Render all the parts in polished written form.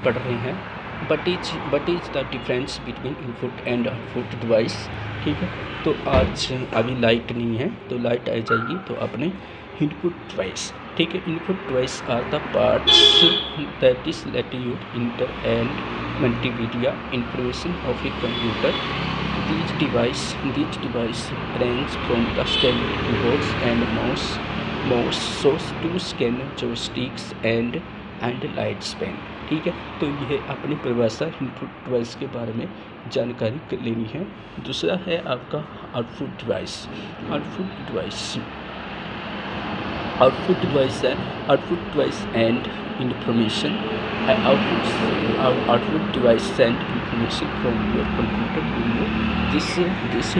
पढ़ रहे हैं but is the difference between input and output device. ठीक है, तो आज अभी लाइट नहीं है, तो लाइट आ जाएगी तो अपने इनपुट डिवाइस। ठीक है, input device are the parts that is let you enter and multimedia information of a computer. These device range from the standard keyboards and mouse to scanner, joysticks and light span। ठीक है, तो यह अपनी परिभाषा input device के बारे में जानकारी लेनी है। दूसरा है आपका output device. Output device and information. Output device send information from your computer to you. This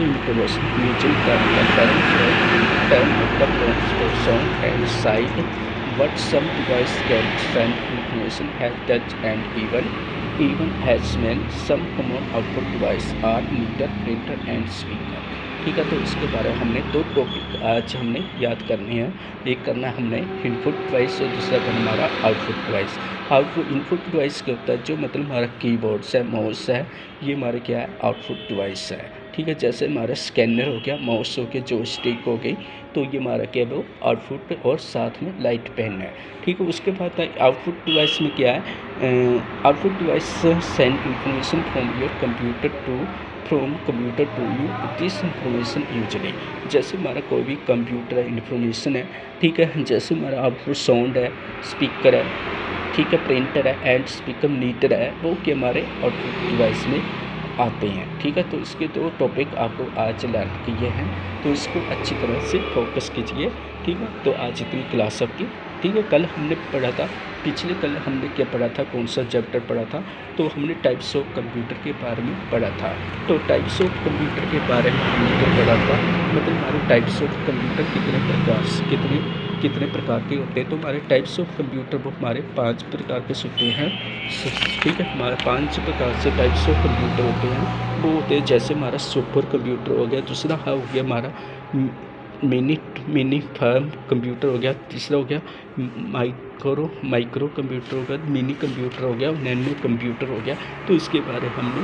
information usually the time of the transfer sound and sight. But some device can send information as touch and even as smell. Some common output device are meter, printer and speaker। ठीक है, तो इसके बारे में हमने दो topic आज हमने याद करने हैं। एक करना हमने इनपुट डिवाइस और दूसरा करना हमारा आउटपुट डिवाइस। इनपुट डिवाइस क्या होता है, जो मतलब हमारा कीबोर्ड्स है, माउस है, ये हमारे क्या है, आउटपुट डिवाइस है। ठीक है, जैसे हमारा स्कैनर हो गया, माउस हो गया, जॉयस्टिक हो गई, तो ये हमारा क्या है वो आउटपुट और साथ में लाइट पेन है। ठीक है, उसके बाद आउटपुट डिवाइस में क्या है, output device send information from computer to you. This information usually, जैसे हमारा कोई भी कंप्यूटर है, इंफॉर्मेशन है। ठीक है, जैसे हमारा आउटपुट साउंड है, स्पीकर है, ठीक है, प्रिंटर है एंड स्पीकर मीटर है, वो कि हमारे आउटपुट डिवाइस में आते हैं। ठीक है, तो इसके दो टॉपिक आपको आज लर्न किए हैं, तो इसको अच्छी तरह से फोकस कीजिए। ठीक है, तो आज इतनी क्लास आपकी। ठीक है, कल हमने पढ़ा था, कल हमने क्या पढ़ा था, कौन सा चैप्टर पढ़ा था, तो हमने टाइप्स ऑफ कंप्यूटर के बारे में पढ़ा था। तो टाइप्स ऑफ कंप्यूटर के बारे में हमने तो पढ़ा था, मतलब हमारे टाइप्स ऑफ कंप्यूटर कितने प्रकार के होते हैं। तो हमारे टाइप्स ऑफ कंप्यूटर वो हमारे 5 प्रकार के होते हैं। ठीक है, हमारे 5 प्रकार से टाइप्स ऑफ कंप्यूटर होते हैं। वो होते हैं जैसे हमारा सुपर कंप्यूटर हो गया, दूसरा हो गया हमारा मिनी फर्म कंप्यूटर हो गया, तीसरा हो गया माइक्रो कंप्यूटर हो गया, मिनी कंप्यूटर हो गया, नैनो कंप्यूटर हो गया। तो इसके बारे में हमने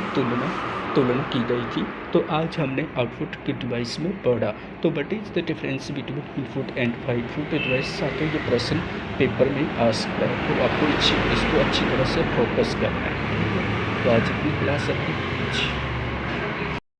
तुलना की गई थी। तो आज हमने आउटपुट के डिवाइस में पढ़ा। तो what is the difference between input and output device, आके ये प्रश्न पेपर में आ सकता है, तो आपको इसको अच्छी तरह से फोकस करना है। तो आज इतनी क्लास है।